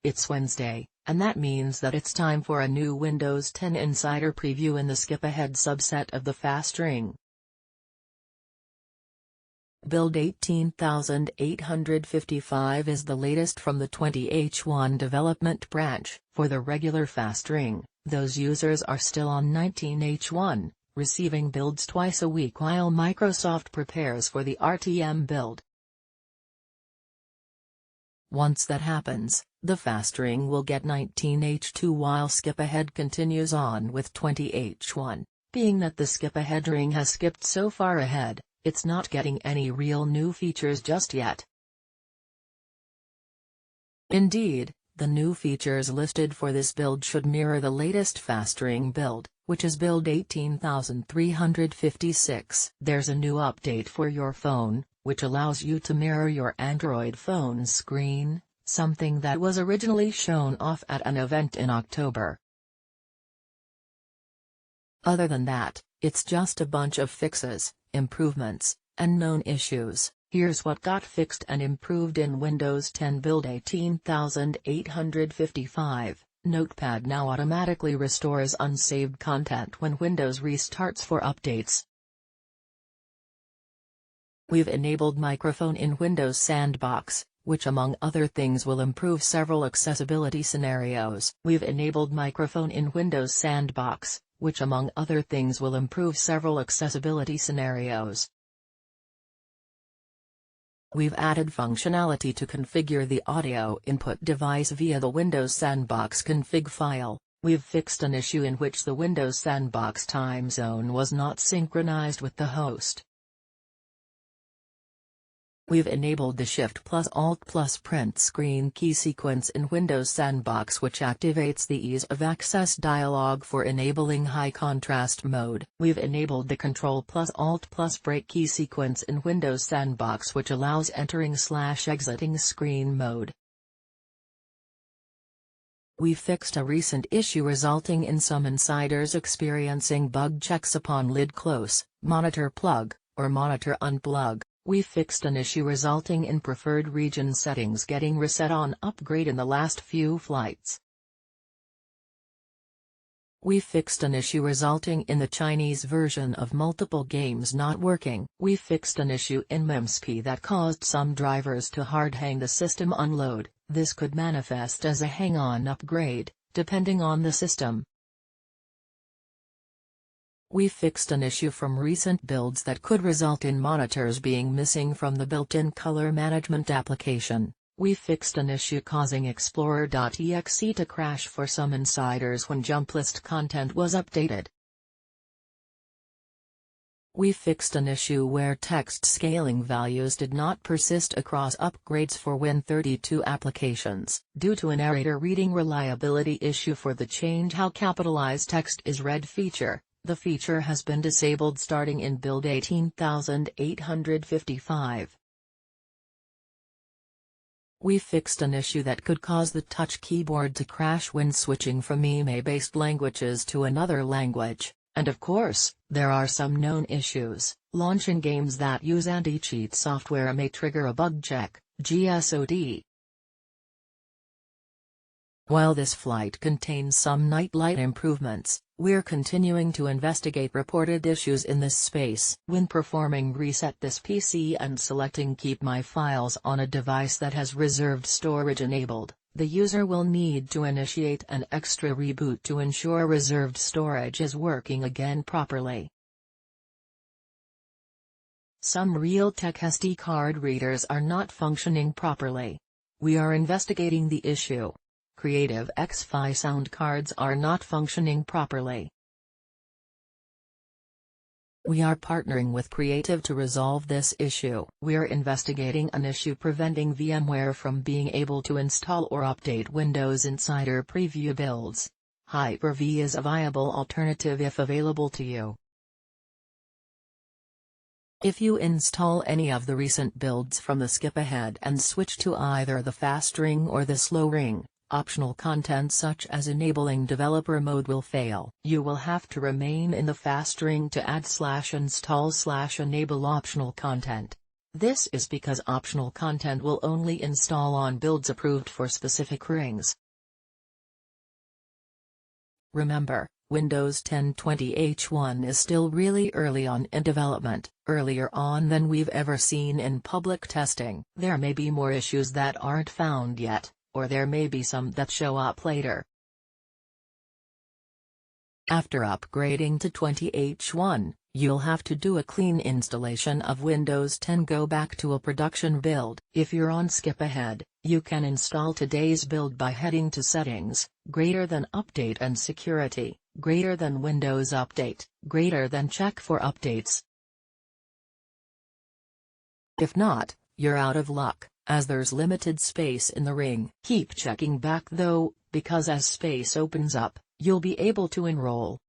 It's Wednesday, and that means that it's time for a new Windows 10 Insider preview in the skip-ahead subset of the fast ring. Build 18855 is the latest from the 20H1 development branch. For the regular fast ring, those users are still on 19H1, receiving builds twice a week while Microsoft prepares for the RTM build. Once that happens, the fast ring will get 19H2 while skip-ahead continues on with 20H1. Being that the skip-ahead ring has skipped so far ahead, it's not getting any real new features just yet. Indeed, the new features listed for this build should mirror the latest fast ring build, which is build 18356. There's a new update for your phone, which allows you to mirror your Android phone's screen, something that was originally shown off at an event in October. Other than that, it's just a bunch of fixes, improvements, and known issues. Here's what got fixed and improved in Windows 10 Build 18855. Notepad now automatically restores unsaved content when Windows restarts for updates. We've enabled microphone in Windows Sandbox, which among other things will improve several accessibility scenarios. We've enabled microphone in Windows Sandbox, which among other things will improve several accessibility scenarios. We've added functionality to configure the audio input device via the Windows Sandbox config file. We've fixed an issue in which the Windows Sandbox time zone was not synchronized with the host. We've enabled the Shift+Alt+Print screen key sequence in Windows Sandbox, which activates the ease of access dialog for enabling high contrast mode. We've enabled the Ctrl+Alt+Break key sequence in Windows Sandbox, which allows entering/exiting screen mode. We fixed a recent issue resulting in some insiders experiencing bug checks upon lid close, monitor plug, or monitor unplug. We fixed an issue resulting in preferred region settings getting reset on upgrade in the last few flights. We fixed an issue resulting in the Chinese version of multiple games not working. We fixed an issue in MEMSP that caused some drivers to hard hang the system unload. This could manifest as a hang-on upgrade, depending on the system. We fixed an issue from recent builds that could result in monitors being missing from the built-in color management application. We fixed an issue causing Explorer.exe to crash for some insiders when jump list content was updated. We fixed an issue where text scaling values did not persist across upgrades for Win32 applications. Due to an error reading reliability issue for the change how capitalized text is read feature, the feature has been disabled starting in Build 18855. We fixed an issue that could cause the touch keyboard to crash when switching from IME-based languages to another language. And of course, there are some known issues. Launching games that use anti-cheat software may trigger a bug check, GSOD. While this flight contains some nightlight improvements, we're continuing to investigate reported issues in this space. When performing reset this PC and selecting Keep My Files on a device that has reserved storage enabled, the user will need to initiate an extra reboot to ensure reserved storage is working again properly. Some Realtek SD card readers are not functioning properly. We are investigating the issue. Creative Xfi sound cards are not functioning properly. We are partnering with Creative to resolve this issue. We're investigating an issue preventing VMware from being able to install or update Windows Insider Preview builds. Hyper-V is a viable alternative if available to you. If you install any of the recent builds from the skip ahead and switch to either the fast ring or the slow ring, optional content such as enabling developer mode will fail. You will have to remain in the fast ring to add/install/enable optional content. This is because optional content will only install on builds approved for specific rings. Remember, Windows 10 20H1 is still really early on in development, earlier on than we've ever seen in public testing. There may be more issues that aren't found yet, or there may be some that show up later. After upgrading to 20H1, you'll have to do a clean installation of Windows 10. Go back to a production build. If you're on skip ahead, you can install today's build by heading to Settings, greater than Update and Security, greater than Windows Update, greater than Check for Updates. If not, you're out of luck, as there's limited space in the ring. Keep checking back though, because as space opens up, you'll be able to enroll.